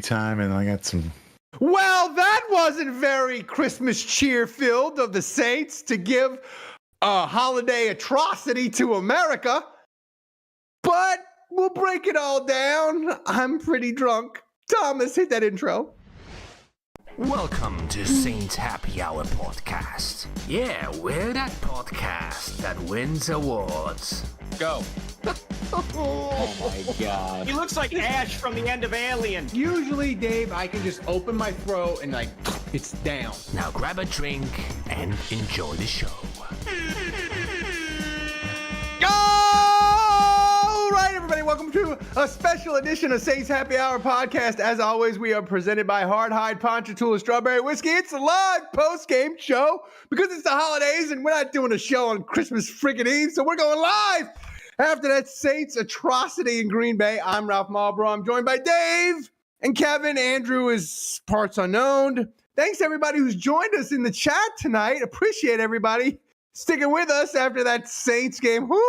time, and I got some. Well, that wasn't very Christmas cheer-filled of the Saints to give a holiday atrocity to America. But we'll break it all down. I'm pretty drunk. Thomas, hit that intro. Welcome to Saints Happy Hour Podcast. Yeah, we're that podcast that wins awards. Go. Oh my God. He looks like Ash from the end of Alien. Usually, Dave, I can just open my throat and it's down. Now grab a drink and enjoy the show. All right, everybody, welcome to a special edition of Saints Happy Hour Podcast. As always, we are presented by Hard Hide Ponchatoula Strawberry Whiskey. It's a live post-game show because it's the holidays and we're not doing a show on Christmas freaking Eve, so we're going live after that Saints atrocity in Green Bay. I'm Ralph Marlboro. I'm joined by Dave and Kevin. Andrew is parts unknown. Thanks to everybody who's joined us in the chat tonight. Appreciate everybody sticking with us after that Saints game. Woo!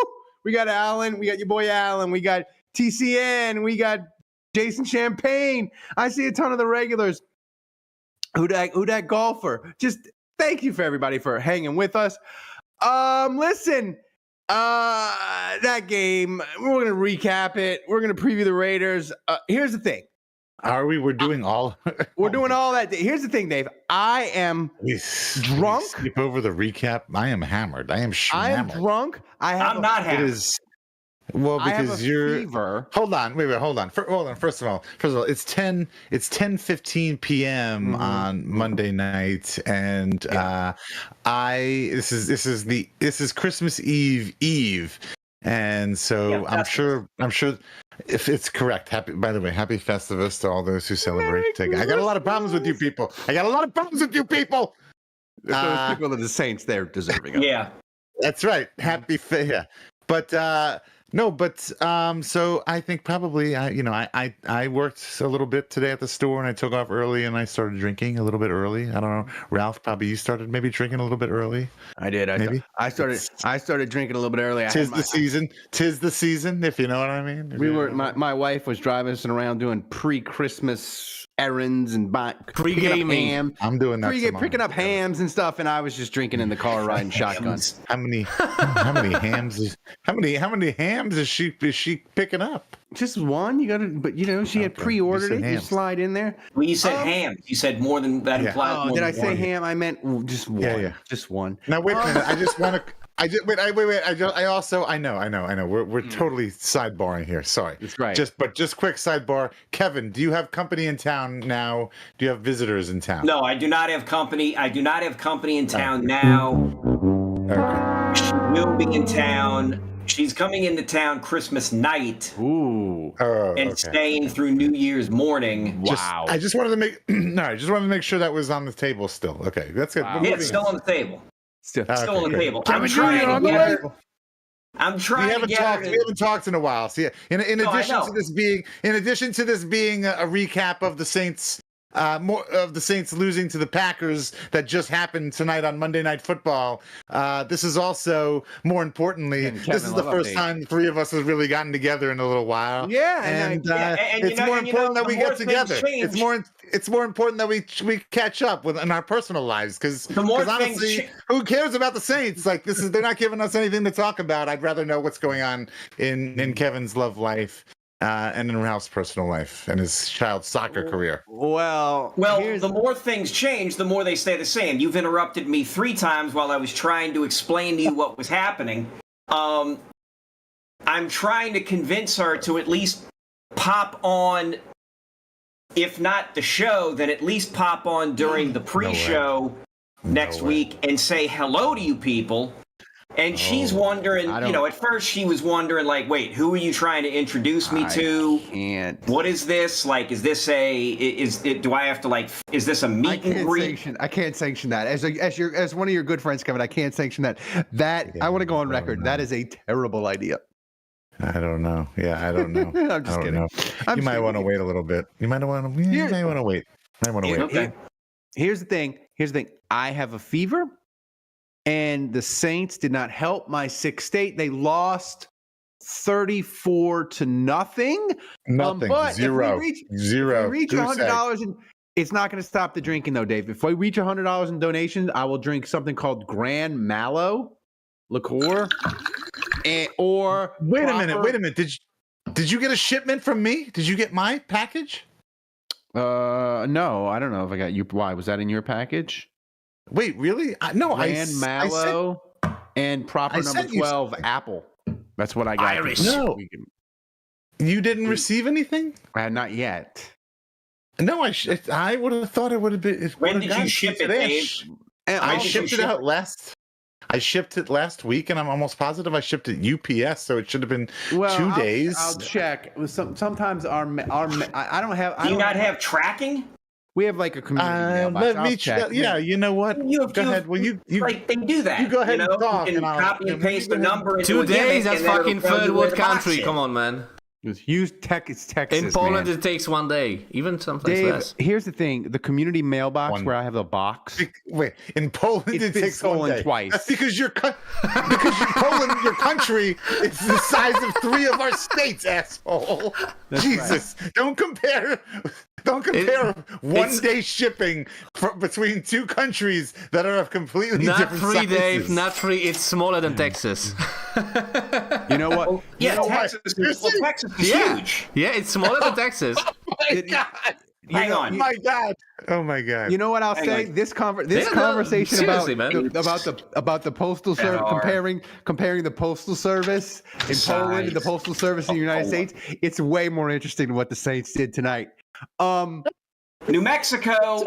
We got Alan. We got your boy Alan. We got TCN. We got Jason Champagne. I see a ton of the regulars. Who that golfer? Just thank you for everybody for hanging with us. Listen, that game, we're going to recap it. We're going to preview the Raiders. Here's the thing. Are we? We're doing all. We're doing all that. Here's the thing, Dave. I am drunk. Skip over the recap. I am hammered. I am I am drunk. I'm not It happy. is. Well, I have because a you're. fever. Hold on. Wait. Hold on. Hold on. First of all, it's 10:15 p.m. on Monday night, and this is Christmas Eve, and so I'm sure if it's correct. Happy Festivus to all those who celebrate. I got a lot of problems with you people. Those people are the Saints. They're deserving of it. Yeah. That's right. Yeah. But so I think probably I worked a little bit today at the store and I took off early and I started drinking a little bit early. I don't know, Ralph, probably you started maybe drinking a little bit early. I did. I started drinking a little bit early. Tis the season, if you know what I mean. My wife was driving us around doing pre-Christmas errands and picking up ham. I'm doing that. Picking up hams and stuff, and I was just drinking in the car, riding shotguns. How many hams is she picking up? Just one. You gotta, but she had pre-ordered it. You slide in there. Well, you said ham. You said more than that implies. Oh, more did than I say one. ham? I meant just one. Yeah. Just one. Now wait a minute. I just want to. I know. We're totally sidebarring here. Sorry. That's right. Just quick sidebar. Kevin, do you have company in town now? Do you have visitors in town? No, I do not have company. I do not have company in town now. Okay. She will be in town. She's coming into town Christmas night. Ooh. And staying through New Year's morning. Wow. I just wanted to make. No, I just wanted to make sure that was on the table still. Okay, that's good. Wow. Yeah, it's still on the table. Still on the table. We I'm trying to get her. We haven't talked in a while. So yeah, in addition to this being a recap of the Saints, more of the Saints losing to the Packers that just happened tonight on Monday Night Football. This is also, more importantly, this is the first time the three of us have really gotten together in a little while. Yeah, and it's more important that we get together. It's more important that we catch up in our personal lives because honestly, who cares about the Saints? Like they're not giving us anything to talk about. I'd rather know what's going on in Kevin's love life. And in Ralph's personal life and his child's soccer career. Well, the more things change, the more they stay the same. You've interrupted me 3 times while I was trying to explain to you what was happening. I'm trying to convince her to at least pop on, if not the show, then at least pop on during the pre-show next week and say hello to you people. And she's wondering, at first she was wondering, like, wait, who are you trying to introduce me to? Can't. What is this? Like, is this do I have to, is this a meet and greet? I can't sanction that. As one of your good friends, Kevin, I can't sanction that. I want to go on record. That is a terrible idea. I don't know. Yeah, I don't know. I'm just kidding. You might want to wait a little bit. You might want to wait. Okay. Here's the thing. I have a fever. And the Saints did not help my sick state. They lost 34-0. Nothing. But Zero. If we reach Goose egg. $100, and it's not going to stop the drinking, though, Dave. If we reach $100 in donations, I will drink something called Grand Mallow liqueur. Or Wait a minute. Did you get a shipment from me? Did you get my package? No, I don't know if I got you. Why was that in your package? Wait, really? No, Grand Mallow and proper number 12 apple. That's what I got. Irish. No. You didn't receive anything? Not yet. No, I would have thought it would have been. When did you ship it, Dave? I shipped it out last. I shipped it last week, and I'm almost positive I shipped it UPS, so it should have been 2 days. I'll check. Sometimes I don't have. Do you not have tracking? We have like a community mailbox. Let me check. Yeah, you know what? Go ahead. Well, you like they do that. You go ahead and talk. You can copy and paste the number. 2 days. That's fucking third world country. Come on, man. Use it's Texas. In Poland, man. it takes 1 day, even sometimes Dave, less. here's the thing: the community mailbox where I have the box. Wait, in Poland it takes stolen twice. That's because Poland, your country, is the size of 3 of our states, asshole. That's Jesus, right. Don't compare 1 day shipping between 2 countries that are of completely Not different 3, sizes. Dave. Not 3. It's smaller than Texas. You know what? Yeah, know Texas is Yeah. huge. Yeah, it's smaller than Texas. Hang on. Oh my god. Oh my god. You know what I'll say? This conversation seriously, about the postal service, comparing the postal service in Poland and the postal service in the United States, it's way more interesting than what the Saints did tonight. New Mexico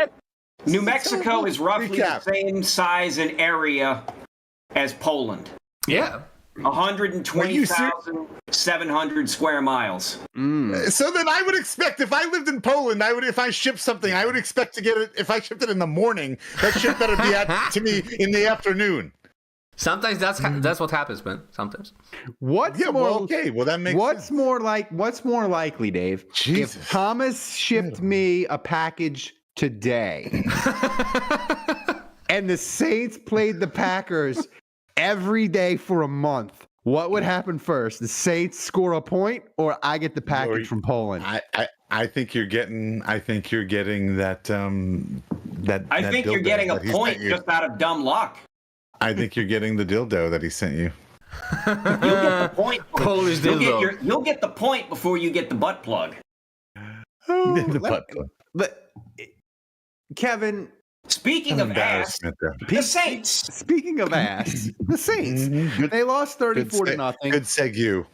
is roughly the same size and area as Poland. Yeah. 120,700 square miles. So then I would expect if I lived in Poland, if I shipped something, I would expect to get it. If I shipped it in the morning, that shit better be to me in the afternoon. Sometimes that's what happens, man. Sometimes. Well, that makes sense. What's more likely, Dave? Jesus. If Thomas shipped me a package today, and the Saints played the Packers every day for a month, what would happen first? The Saints score a point, or I get the package from Poland? I think you're getting that. I think you're getting a point just out of dumb luck. I think you're getting the dildo that he sent you. You'll get the point. Polish dildo. You'll get the point before you get the butt plug. Butt plug. But Kevin, Speaking of ass, the Saints. Speaking of ass, the Saints. They lost 34-0. Good segue.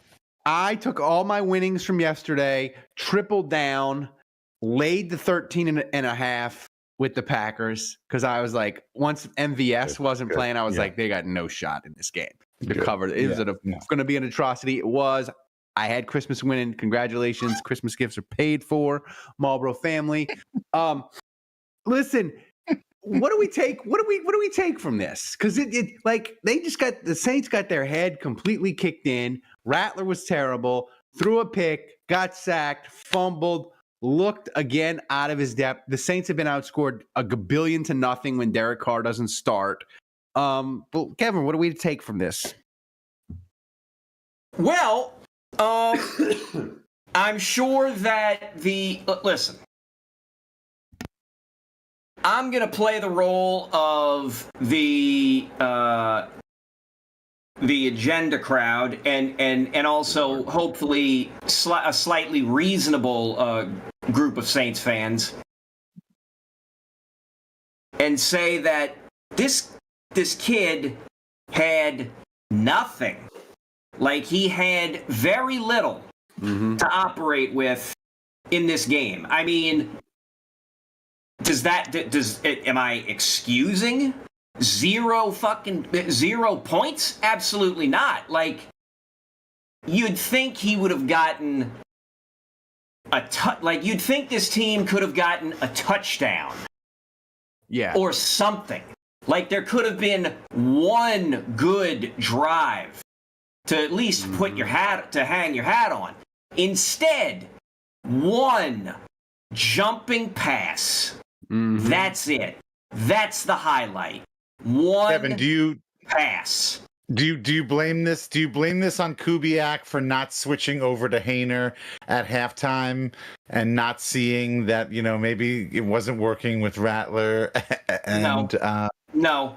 I took all my winnings from yesterday, tripled down, laid the 13.5 with the Packers because I was like, once MVS wasn't playing, I was like, they got no shot in this game to cover. It was going to be an atrocity. It was. I had Christmas winning. Congratulations. Christmas gifts are paid for. Marlboro family. Listen. What do we take? What do we take from this? Because the Saints got their head completely kicked in. Rattler was terrible. Threw a pick, got sacked, fumbled, looked again out of his depth. The Saints have been outscored 1,000,000,000 when Derek Carr doesn't start. But Kevin, what do we take from this? Well, I'm sure that listen. I'm going to play the role of the agenda crowd and also hopefully a slightly reasonable group of Saints fans and say that this kid had nothing. Like he had very little to operate with in this game. I mean, am I excusing zero points? Absolutely not. Like, you'd think he would have gotten you'd think this team could have gotten a touchdown. Yeah. Or something. Like there could have been one good drive to at least hang your hat on. Instead, one jumping pass. That's it. That's the highlight. One Kevin, pass. Do you blame this? Do you blame this on Kubiak for not switching over to Hainer at halftime and not seeing that maybe it wasn't working with Rattler and No.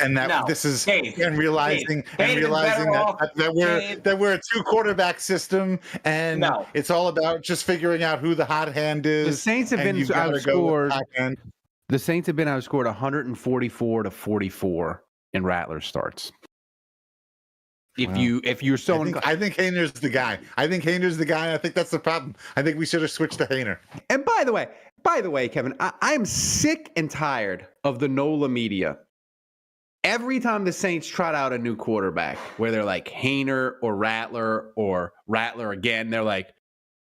And that No. this is Dave, and realizing that we're a 2-quarterback system and it's all about just figuring out who the hot hand is. The Saints have been outscored. The Saints have been outscored 144-44 in Rattler starts. If you're so, I think Hainer's the guy. I think that's the problem. I think we should have switched to Hainer. And by the way, Kevin, I am sick and tired of the NOLA media. Every time the Saints trot out a new quarterback, where they're like Hainer or Rattler again, they're like,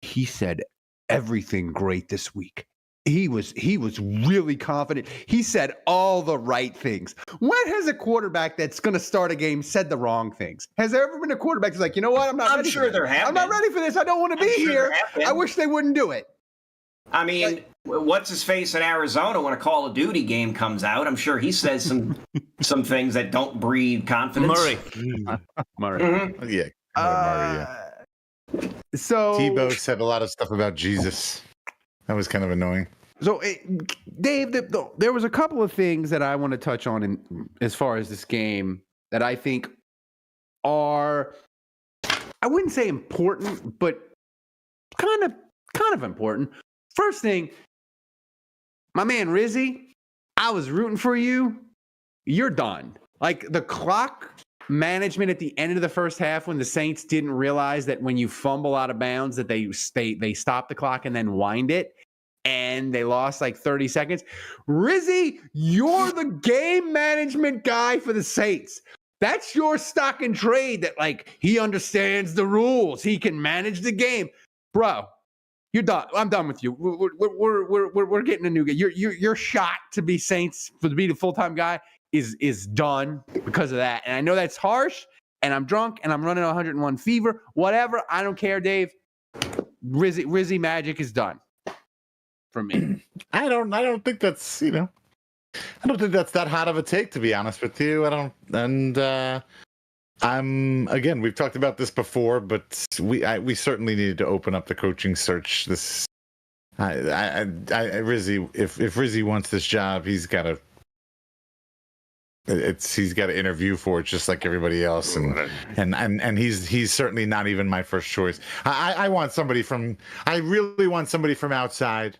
he said everything great this week. He was really confident. He said all the right things. When has a quarterback that's going to start a game said the wrong things? Has there ever been a quarterback that's like, you know what? I'm not ready for this. I don't want to be here. I wish they wouldn't do it. I mean, what's his face in Arizona when a Call of Duty game comes out? I'm sure he says some things that don't breed confidence. Murray. Mm-hmm. Yeah. Murray, yeah. So Tebow said a lot of stuff about Jesus. That was kind of annoying. So, Dave, there was a couple of things that I want to touch on as far as this game that I think are, I wouldn't say important, but kind of important. First thing, my man Rizzy, I was rooting for you. You're done. Like the clock management at the end of the first half when the Saints didn't realize that when you fumble out of bounds that they stop the clock and then wind it and they lost like 30 seconds. Rizzy, you're the game management guy for the Saints. That's your stock and trade that like he understands the rules. He can manage the game. Bro, you're done. I'm done with you. We're getting a new guy. Your shot to be Saints to be the full-time guy is done because of that. And I know that's harsh, and I'm drunk, and I'm running 101 fever. Whatever. I don't care, Dave. Rizzy magic is done for me. I don't think that's, I don't think that's that hot of a take, to be honest with you. Again, we've talked about this before, but we certainly needed to open up the coaching search. Rizzy, if Rizzy wants this job, he's got to interview for it just like everybody else, and he's certainly not even my first choice. I really want somebody from outside,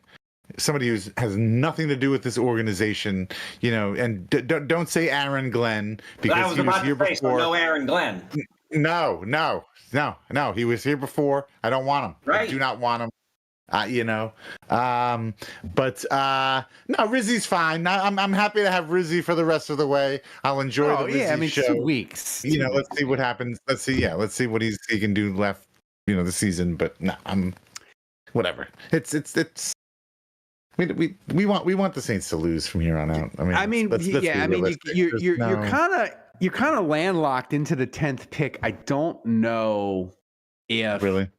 somebody who has nothing to do with this organization, and don't say Aaron Glenn because he was here before. No Aaron Glenn. No, he was here before. I don't want him. Right. I do not want him. No, Rizzy's fine. I'm happy to have Rizzy for the rest of the way. I'll enjoy the Rizzy show. 2 weeks. Let's see what happens. Let's see what he can do left, the season. But no, I'm whatever. It's we want the Saints to lose from here on out. You're kind of landlocked into the 10th pick. I don't know if really.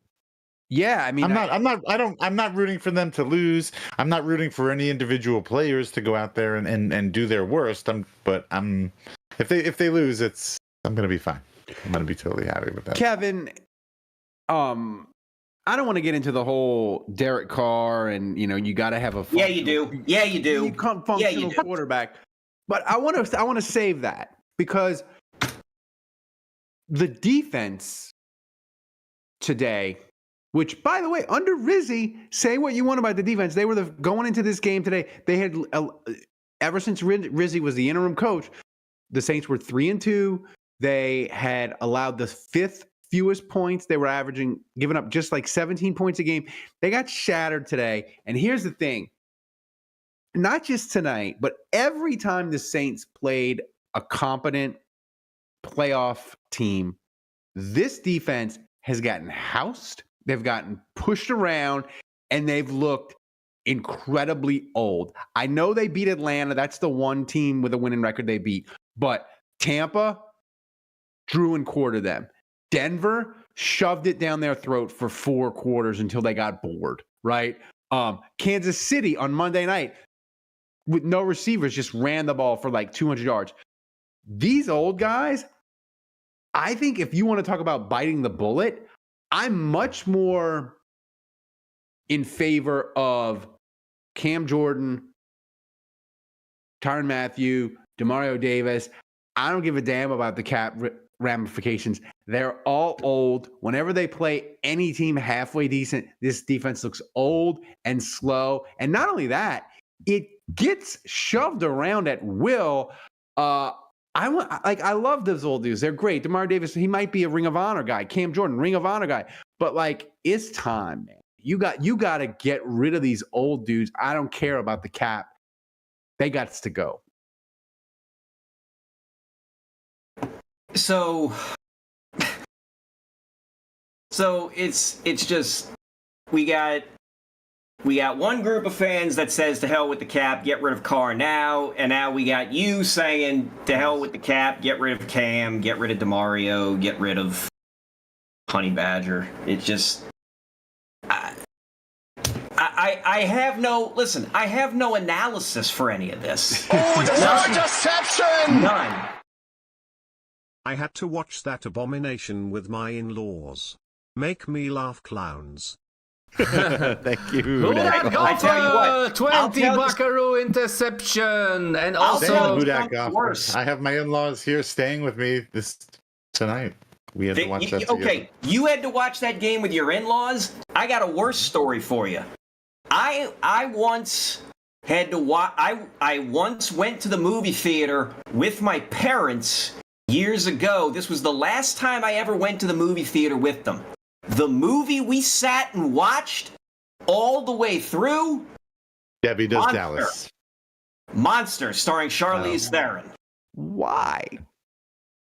Yeah, I'm not rooting for them to lose. I'm not rooting for any individual players to go out there and do their worst. If they lose, I'm gonna be fine. I'm gonna be totally happy with that. Kevin, I don't want to get into the whole Derek Carr and you got to have a yeah you do you functional quarterback, but I want to save that because the defense today. Which, by the way, under Rizzy, say what you want about the defense. They were going into this game today. They had ever since Rizzy was the interim coach, the Saints were 3-2. They had allowed the 5th fewest points. They were giving up just like 17 points a game. They got shattered today. And here's the thing: not just tonight, but every time the Saints played a competent playoff team, this defense has gotten housed. They've gotten pushed around, and they've looked incredibly old. I know they beat Atlanta. That's the one team with a winning record they beat. But Tampa drew and quartered them. Denver shoved it down their throat for 4 quarters until they got bored, right? Kansas City on Monday night, with no receivers, just ran the ball for like 200 yards. These old guys I think if you want to talk about biting the bullet, I'm much more in favor of Cam Jordan, Tyrann Mathieu, Demario Davis. I don't give a damn about the cap ramifications. They're all old. Whenever they play any team halfway decent, this defense looks old and slow. And not only that, it gets shoved around at will. I love those old dudes. They're great. Demario Davis, he might be a Ring of Honor guy. Cam Jordan, Ring of Honor guy. But like, it's time, man. You got to get rid of these old dudes. I don't care about the cap. They got to go. So it's just we got one group of fans that says to hell with the cap, get rid of Carr now, and now we got you saying to hell with the cap, get rid of Cam, get rid of Demario, get rid of Honey Badger. It just I have no analysis for any of this. Oh, that's a deception! None. I had to watch that abomination with my in-laws. Make me laugh, clowns. Thank you. Who that I tell you what, 20 buckaroo interception, and tell also you worse. I have my in-laws here staying with me tonight. We had to watch that together. Okay, you had to watch that game with your in-laws? I got a worse story for you. I once had to watch. I once went to the movie theater with my parents years ago. This was the last time I ever went to the movie theater with them. The movie we sat and watched all the way through. Debbie Does Monster. Dallas. Monster, starring Charlize Theron. Why?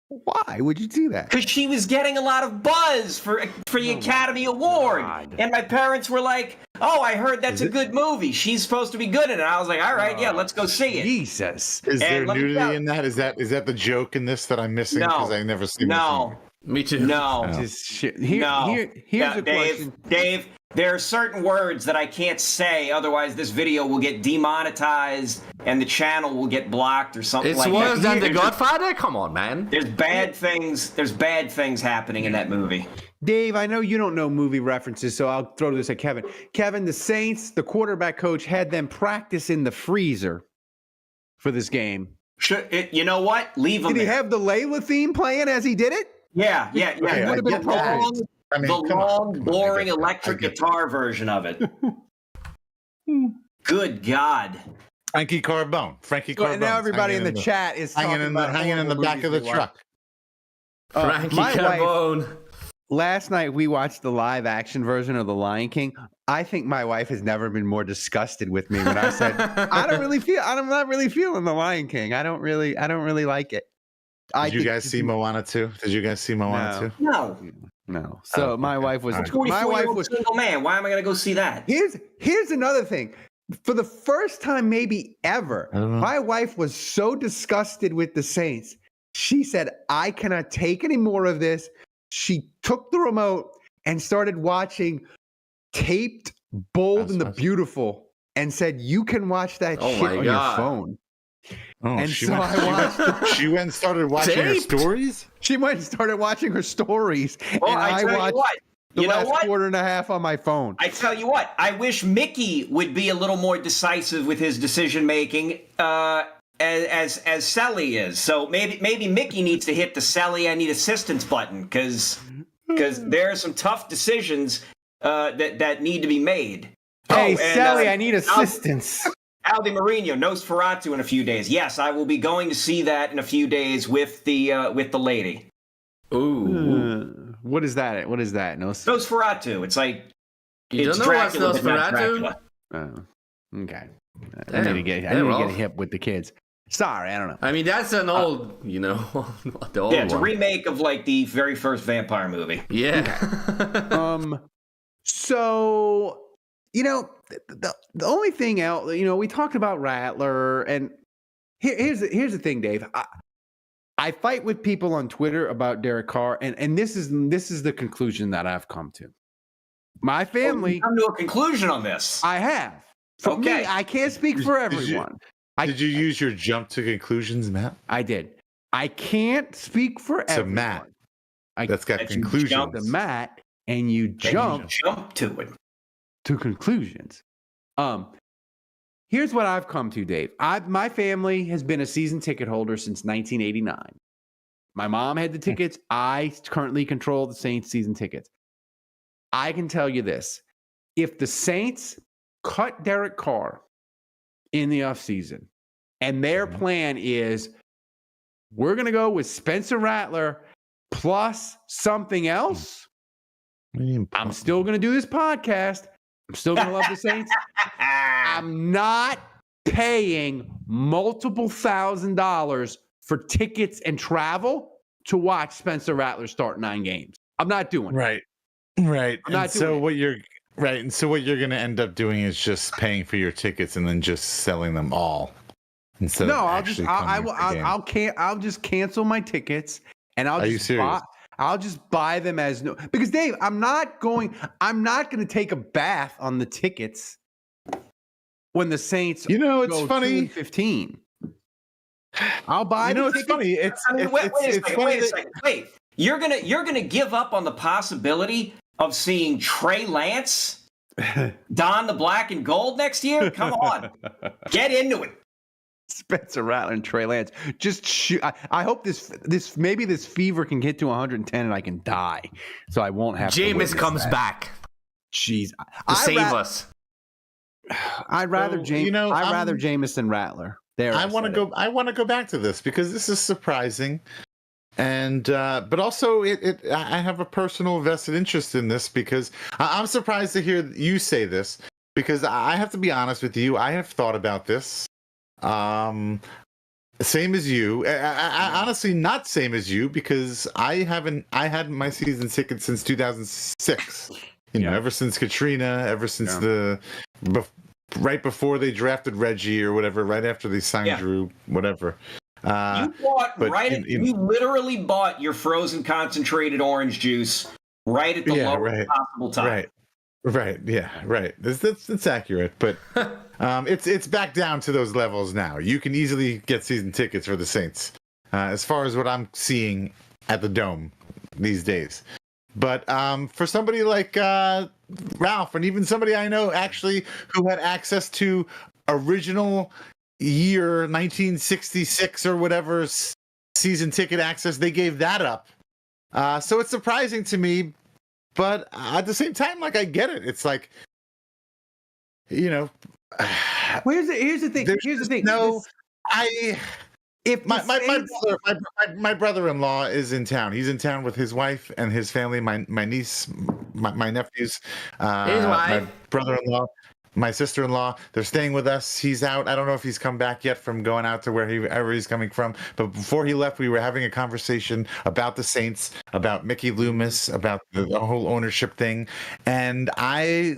Why would you do that? Because she was getting a lot of buzz for the Academy Award. God. And my parents were like, oh, I heard that's a good movie. She's supposed to be good in it. I was like, all right, yeah, let's go see it. Jesus. Is there And let me nudity tell- in that? Is that the joke in this that I'm missing? No. Because I never seen this No. movie. me too. No. Just shit. No. Here's Yeah, a question. Dave, there are certain words that I can't say, otherwise this video will get demonetized and the channel will get blocked or something It's like worse that. than The Godfather? Come on, man. There's bad things happening in that movie. Dave, I know you don't know movie references, so I'll throw this at Kevin. Kevin, the Saints, the quarterback coach had them practice in the freezer for this game. You know what? Leave them Did he there. have the Layla theme playing as he did it? Yeah. Okay, It would have I been get that. I mean, the come on. long, Come on, boring I get that. electric I get guitar version of it. Good God. Frankie Carbone. Frankie Well, Carbone. and now everybody in the chat is hanging talking in the about hanging in the horrible back of the movies they truck. Frankie my wife- Carbone. Last night we watched the live action version of The Lion King. I think my wife has never been more disgusted with me when I said I'm not really feeling The Lion King. I don't really like it. Did you guys see Moana 2? Did you guys see Moana 2? No. No. So Oh, my okay. wife was All right. my wife 44-year-old was single man. Why am I going to go see that? Here's another thing. For the first time maybe ever, I don't know. my wife was so disgusted with the Saints. She said, I cannot take any more of this. She took the remote and started watching Taped, Bold, and the Beautiful and said, you can watch that Oh shit my on God. your phone. Oh, And she so went, I she watched went- she went and started watching her Taped? stories? She went and started watching her stories. Well, and I tell you watched what. the You know last what? quarter and a half on my phone. I tell you what. I wish Mickey would be a little more decisive with his decision making, as Selly is. So maybe Mickey needs to hit the Selly I need assistance button because there are some tough decisions that need to be made. Hey, and, Sally, I need assistance. Aldi Marino, Nosferatu in a few days. Yes, I will be going to see that in a few days with the lady. Ooh. What is that? What is that? No. Nosferatu. It's like You it's don't know what's Dracula, but not Nosferatu? Dracula. Okay. I Damn, need to get they're rough. hip with the kids. Sorry, I don't know. I mean, that's an old, the old Yeah, it's a one. remake of like the very first vampire movie. Yeah. So the only thing else, we talked about Rattler, and here's the thing, Dave. I fight with people on Twitter about Derek Carr, and this is the conclusion that I've come to. My family, Come to a conclusion on this. I have. For Okay. me, I can't speak for everyone. Did you use your jump to conclusions, Matt? I did. I can't speak for So everyone. Matt, That's got you conclusions. jump the mat and you jump to it. to conclusions. Here's what I've come to, Dave. My family has been a season ticket holder since 1989. My mom had the tickets. I currently control the Saints season tickets. I can tell you this. If the Saints cut Derek Carr in the offseason and their plan is we're going to go with Spencer Rattler plus something else, I'm still going to do this podcast. I'm still going to love the Saints. I'm not paying multiple $1,000s for tickets and travel to watch Spencer Rattler start 9 games. I'm not doing it. Right. I'm not so doing it. what you're right, and so what you're going to end up doing is just paying for your tickets and then just selling them all. Instead No, of I'll just I'll just cancel my tickets and I'll Are you serious? I'll just buy them as no, because Dave, I'm not going to take a bath on the tickets when the Saints it's go funny. 2-15. I'll buy the it's tickets. funny. Wait a second. Wait. You're gonna give up on the possibility of seeing Trey Lance don the black and gold next year? Come on. Get into it. Spencer Rattler and Trey Lance. Just shoot. I hope this fever can get to 110 and I can die, so I won't have. Jameis comes back Jeez, to save us. I'd rather I'd rather Jameis than Rattler. I want to go back to this because this is surprising, and but also I have a personal vested interest in this because I'm surprised to hear you say this because I have to be honest with you. I have thought about this. Same as you. I honestly not same as you because I had my season ticket since 2006. Ever since Katrina, ever since right before they drafted Reggie or whatever, right after they signed Drew, whatever. You literally bought your frozen concentrated orange juice right at the lowest possible time. Right. Yeah. Right. That's accurate, but it's back down to those levels now. You can easily get season tickets for the Saints, as far as what I'm seeing at the Dome these days. But for somebody like Ralph, and even somebody I know actually who had access to original year 1966 or whatever season ticket access, they gave that up. So it's surprising to me. But at the same time, like, I get it. It's like, Well, here's the thing. My brother-in-law is in town. He's in town with his wife and his family. My niece, my nephews, my brother-in-law, my sister-in-law. They're staying with us. He's out. I don't know if he's come back yet from going out to wherever he's coming from. But before he left, we were having a conversation about the Saints, about Mickey Loomis, about the whole ownership thing, and I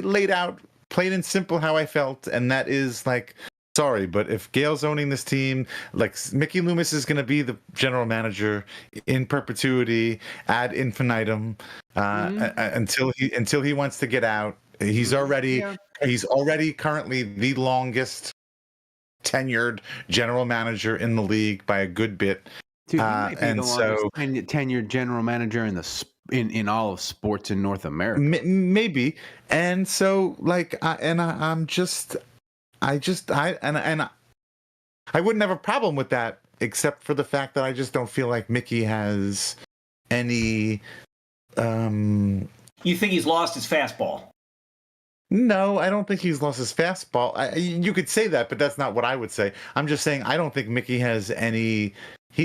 laid out plain and simple how I felt, and that is like, sorry, but if Gale's owning this team, like, Mickey Loomis is going to be the general manager in perpetuity ad infinitum until he wants to get out. He's already currently the longest tenured general manager in the league by a good bit. Dude, he might be the longest tenured general manager in all of sports in North America. Maybe. And so, like, I wouldn't have a problem with that, except for the fact that I just don't feel like Mickey has any. You think he's lost his fastball? No, I don't think he's lost his fastball. You could say that, but that's not what I would say. I'm just saying I don't think Mickey has any.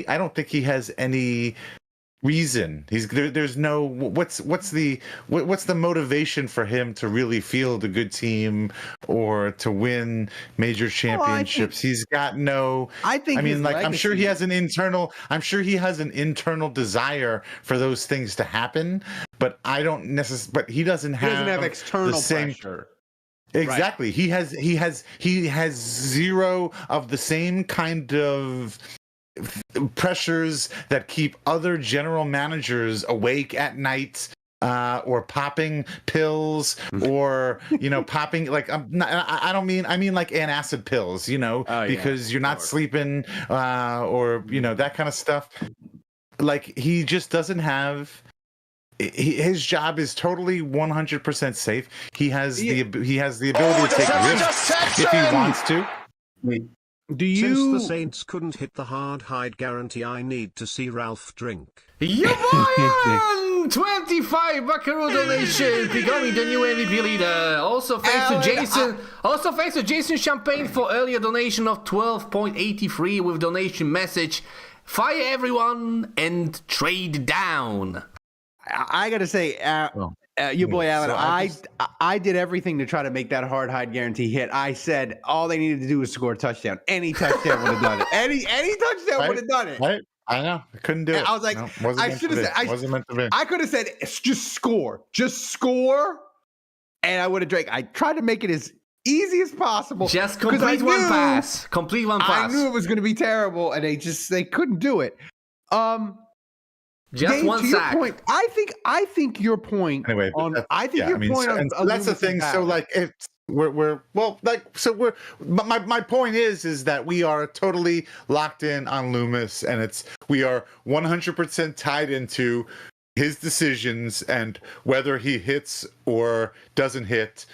I don't think he has any reason. There's no. What's the motivation for him to really field a good team or to win major championships? He's got no. I mean, like, I'm sure he has an internal desire for those things to happen, but I don't necessarily. But he doesn't have external pressure. Exactly. Right. He has zero of the same kind of pressures that keep other general managers awake at night, or popping pills, or popping, like, I mean like antacid pills, because you're not sleeping, or that kind of stuff. like he just doesn't have. His job is totally 100% safe. He has the ability to take risks if he wants to. Do you? Since the Saints couldn't hit the hard hide guarantee, I need to see Ralph drink. Yeah, boy! 25 Buckaroo donation, becoming the new MVP leader. Also thanks to Jason. Also thanks to Jason Champagne for earlier donation of 12.83 with donation message. Fire everyone and trade down. I gotta say, your boy Alan, I did everything to try to make that hard hide guarantee hit. I said all they needed to do was score a touchdown. Any touchdown would have done it. Any touchdown would have done it. Right? I know. I couldn't do it. I was like, I should have said, wasn't meant to be. I could have said, just score, and I would have drank. I tried to make it as easy as possible. Just complete one pass. Complete one pass. I knew it was going to be terrible, and they couldn't do it. Just Dave, one sack. Your point, I think your point. Anyway, that's the thing. So like, it's we're my point is that we are totally locked in on Loomis, and we are 100% tied into his decisions and whether he hits or doesn't hit.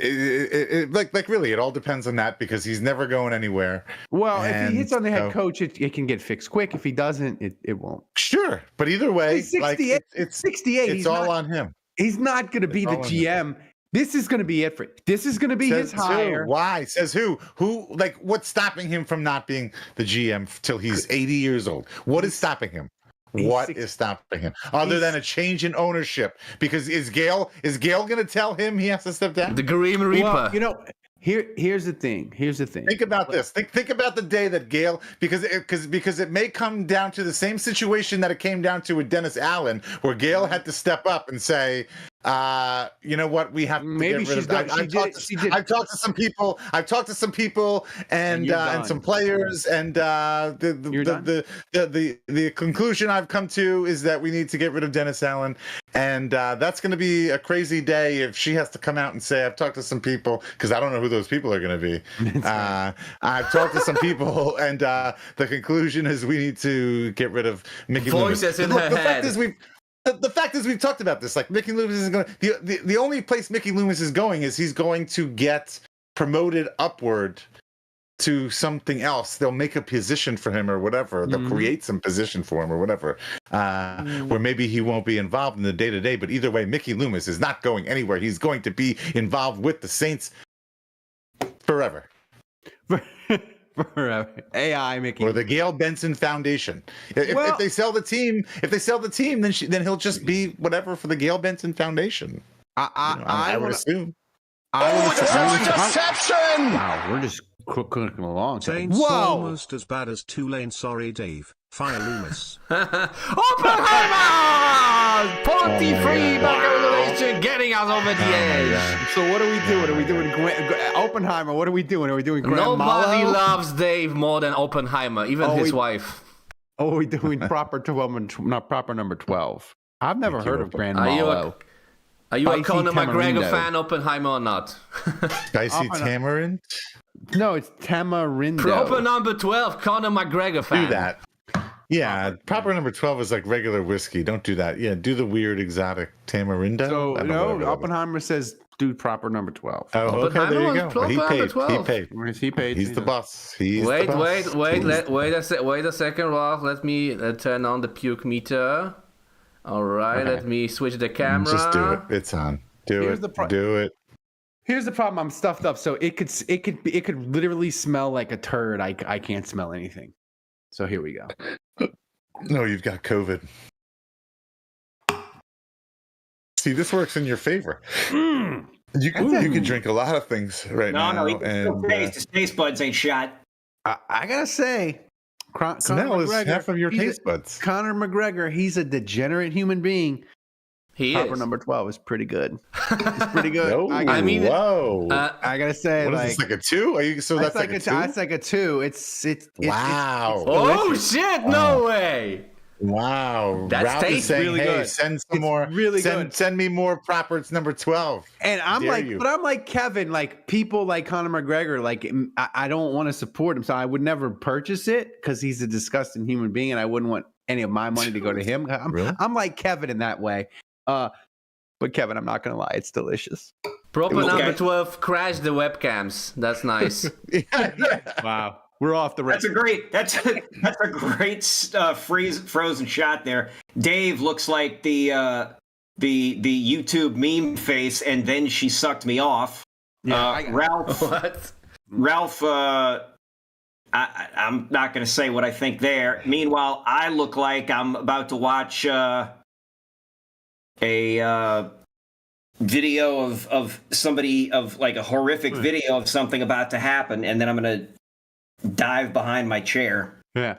Like really, it all depends on that because he's never going anywhere. Well, if he hits on the head coach, it can get fixed quick. If he doesn't, it won't. Sure, but either way, he's 68. It's 68. It's all on him. He's not going to be the GM. This is going to be it for. This is going to be his hire. Why? Says who? Who? Like, what's stopping him from not being the GM till he's 80 years old? What is stopping him? What is stopping him other than a change in ownership? Because is Gale going to tell him he has to step down? The Grim Reaper. Well, here's the thing. Think about this. Think about the day that Gale, because it may come down to the same situation that it came down to with Dennis Allen, where Gale had to step up and say, you know what, we have to get rid of. I've talked to some people. And some players, and the conclusion I've come to is that we need to get rid of Dennis Allen, and that's going to be a crazy day if she has to come out and say, I've talked to some people, because I don't know who those people are going to be. I've talked to some people, and the conclusion is we need to get rid of Mickey Loomis. Voices in her head. The fact is, we've talked about this. Like, Mickey Loomis is going. The only place Mickey Loomis is going is he's going to get promoted upward to something else. They'll make a position for him or whatever. They'll create some position for him or whatever, where maybe he won't be involved in the day to day. But either way, Mickey Loomis is not going anywhere. He's going to be involved with the Saints forever. Forever. AI Mickey. Or the Gail Benson Foundation. If they sell the team, then he'll just be whatever for the Gail Benson Foundation. I would assume. Deception! Wow, we're just cooking along. Saints almost as bad as Tulane. Sorry, Dave. Fire Loomis. Oppenheimer! 43 Buckaroo getting us over the edge. So what are we doing? Are we doing Oppenheimer? What are we doing? Are we doing Graham Nobody Malo? loves Dave more than Oppenheimer, even his wife. Oh, are we doing proper number 12? I've never heard of Graham Malo. Are you a Conor McGregor fan, Oppenheimer, or not? Spicy Tamarind? No, it's Tamarindo. Proper number 12, Conor McGregor fan. Do that. Yeah, proper number 12 is like regular whiskey. Don't do that. Yeah, do the weird exotic Tamarindo. So, no, Oppenheimer says do proper number 12. Oh, okay, there you go. Well, he paid. He paid. He's the boss. Wait a second, Ross. Let me turn on the puke meter. All right, Let me switch the camera. Just do it. It's on. Do it. Here's the problem. I'm stuffed up, so it could literally smell like a turd. I can't smell anything. So here we go. No, you've got COVID. See, this works in your favor. You can drink a lot of things now. No, his taste buds ain't shot. I gotta say, smell is half of your taste buds. Conor McGregor, he's a degenerate human being. Proper is. number 12 is pretty good. It's pretty good. Whoa! I gotta say, what is this, like a 2? Are you that's like a 2? It's like a 2. It's wow. Oh shit! No way. Wow. That's Ralph is saying, really hey, good. send some more. Really good. Send me more proper. It's number 12. And I'm like Kevin, like people like Conor McGregor, like I don't want to support him, so I would never purchase it because he's a disgusting human being, and I wouldn't want any of my money to go to him. I'm like Kevin in that way. But Kevin, I'm not gonna lie, it's delicious. Proper number 12, crash the webcams. That's nice. Wow, we're off the That's a great frozen shot there. Dave looks like the YouTube meme face, and then she sucked me off. Yeah, Ralph. What? Ralph. I'm not going to say what I think there. Meanwhile, I look like I'm about to watch a video of somebody, of like a horrific video of something about to happen, and then I'm going to dive behind my chair. Yeah,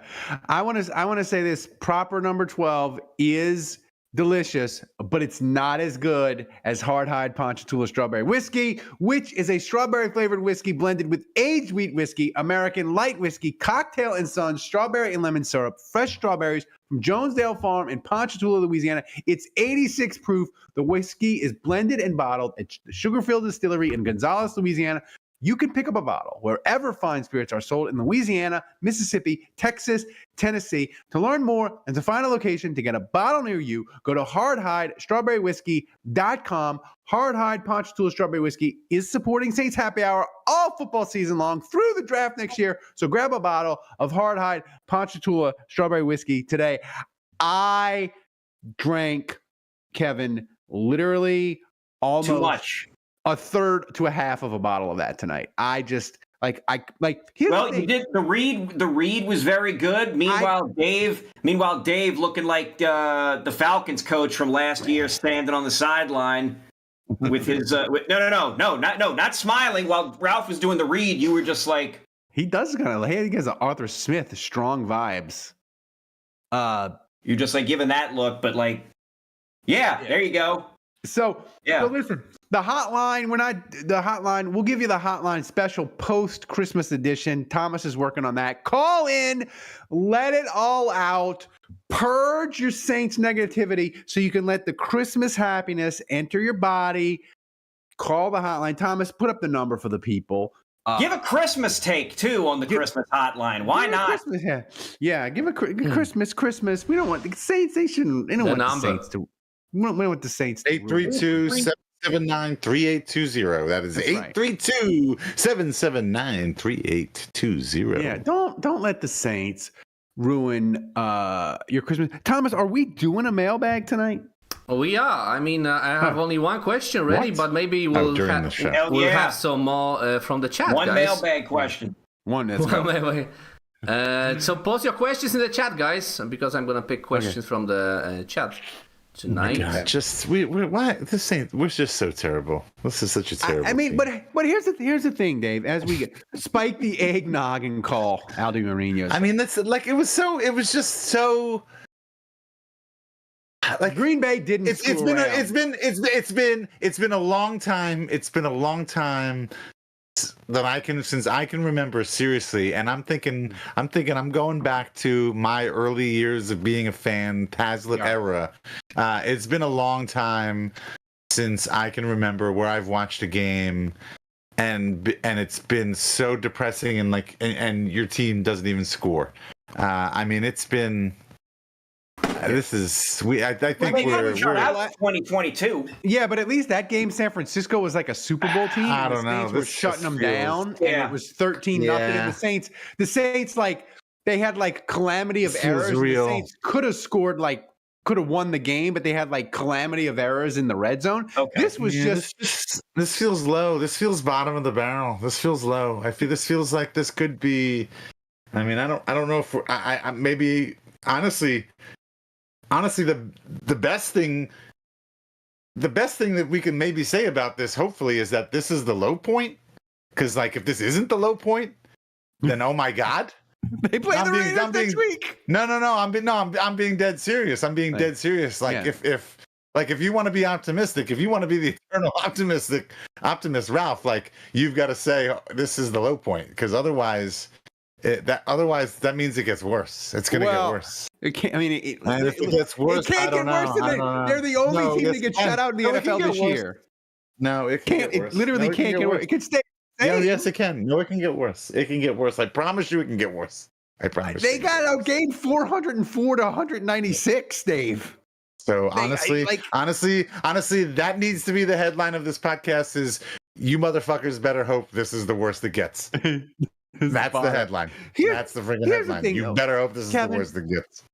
I want to say this: proper number 12 is delicious, but it's not as good as Hard Hide Ponchatoula Strawberry Whiskey, which is a strawberry flavored whiskey blended with aged wheat whiskey, American light whiskey, Cocktail and Sons, strawberry and lemon syrup, fresh strawberries from Jonesdale Farm in Ponchatoula, Louisiana. It's 86 proof. The whiskey is blended and bottled at the Sugarfield Distillery in Gonzales, Louisiana. You can pick up a bottle wherever fine spirits are sold in Louisiana, Mississippi, Texas, Tennessee. To learn more and to find a location to get a bottle near you, go to hardhidestrawberrywhiskey.com. Hard Hide Ponchatoula Strawberry Whiskey is supporting Saints Happy Hour all football season long through the draft next year. So grab a bottle of Hard Hide Ponchatoula Strawberry Whiskey today. I drank, Kevin, literally almost too much. A third to a half of a bottle of that tonight. I just you did the read. The read was very good. Meanwhile, Dave looking like the Falcons coach from last year, standing on the sideline with his not smiling while Ralph was doing the read. You were just like, he does kind of. He has an Arthur Smith strong vibes. You're just like giving that look, but like, yeah. There you go. So listen. The hotline, we'll give you the hotline special post-Christmas edition. Thomas is working on that. Call in, let it all out, purge your Saints negativity so you can let the Christmas happiness enter your body. Call the hotline. Thomas, put up the number for the people. Give a Christmas take, too, on the Christmas hotline. Why not? Give a Christmas. We don't want the Saints. They don't want the Saints to. We don't want the Saints to. 832-779-3820. That is 832-779-3820. Yeah, don't let the Saints ruin your Christmas. Thomas, are we doing a mailbag tonight? We are. I mean, I have only one question ready, but maybe we'll have some more from the chat, One guys. mailbag question. Mailbag. So post your questions in the chat, guys, because I'm going to pick questions from the chat tonight. God, we're just so terrible. This is such a terrible. I mean, but here's the thing, Dave. As we get spike the eggnog and call Aldi Marino. I mean, that's like it was just so. Like Green Bay didn't. It's been a long time. It's been a long time since I can remember, seriously. And I'm thinking I'm going back to my early years of being a fan, Hazlitt era. It's been a long time since I can remember where I've watched a game and it's been so depressing and your team doesn't even score. I mean, it's been. This is I think we're out 2022. Yeah, but at least that game, San Francisco was like a Super Bowl team. I don't know. The Saints were shutting them down, and it was 13-0. And the Saints like they had like calamity of errors. The Saints could have scored, like could have won the game, but they had like calamity of errors in the red zone. Okay. This was this feels low. This feels bottom of the barrel. This feels low. This feels like this could be. I mean, I don't know if I maybe honestly, the best thing that we can maybe say about this, hopefully, is that this is the low point. Because, like, if this isn't the low point, then oh my God, they play the Raiders next week. No. I'm being dead serious. I'm being dead serious. Like, if you want to be optimistic, if you want to be the eternal optimist, Ralph, like, you've got to say this is the low point. Because otherwise that means it gets worse. It's going to get worse. It can't. I mean, if it gets worse, it can't get worse than they're the only team that gets shut out in the NFL this year. No, it can't. It literally can't get worse. It can stay. Yes, it can. No, it can get worse. It can get worse. I promise you, it can get worse. They got outgained 404 to 196, Dave. So honestly, that needs to be the headline of this podcast: is you motherfuckers better hope this is the worst it gets. That's the headline. That's the freaking headline. You better hope this is the worst it gets.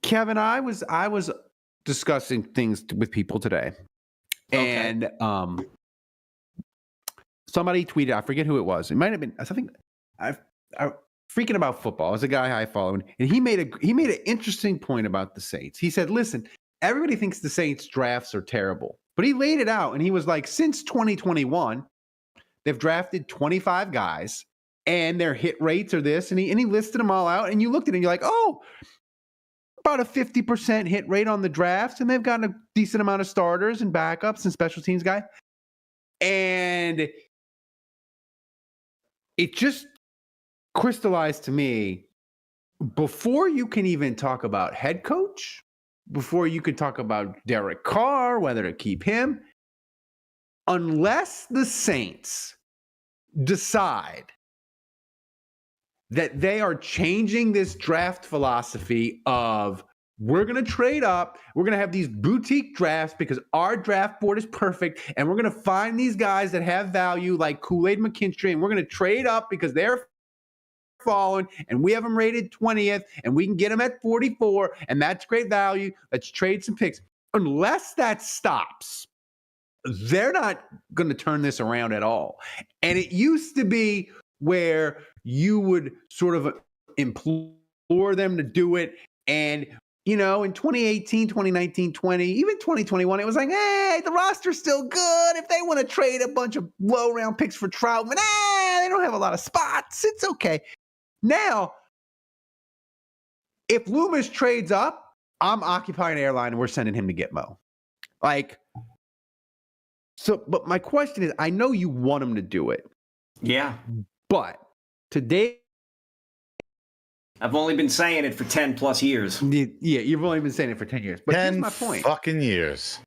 Kevin, I was discussing things with people today, and somebody tweeted. I forget who it was. It might have been something. I freaking about football. It's a guy I follow, and he made an interesting point about the Saints. He said, "Listen, everybody thinks the Saints drafts are terrible, but he laid it out, and he was like, since 2021, they've drafted 25 guys, and their hit rates are this, and he listed them all out, and you looked at it, and you're like, oh." About a 50% hit rate on the drafts, and they've got a decent amount of starters and backups and special teams guy. And it just crystallized to me, before you can even talk about head coach, before you could talk about Derek Carr, whether to keep him, unless the Saints decide that they are changing this draft philosophy of, we're going to trade up, we're going to have these boutique drafts because our draft board is perfect, and we're going to find these guys that have value like Kool-Aid McKinstry, and we're going to trade up because they're falling, and we have them rated 20th, and we can get them at 44, and that's great value. Let's trade some picks. Unless that stops, they're not going to turn this around at all. And it used to be where you would sort of implore them to do it. And, in 2018, 2019, 20, even 2021, it was like, hey, the roster's still good. If they want to trade a bunch of low-round picks for Troutman, they don't have a lot of spots. It's okay. Now, if Loomis trades up, I'm occupying an airline and we're sending him to Gitmo. But my question is, I know you want him to do it. Yeah. But today, I've only been saying it for 10 plus years. Yeah, you've only been saying it for 10 years. But here's my point. Fucking years.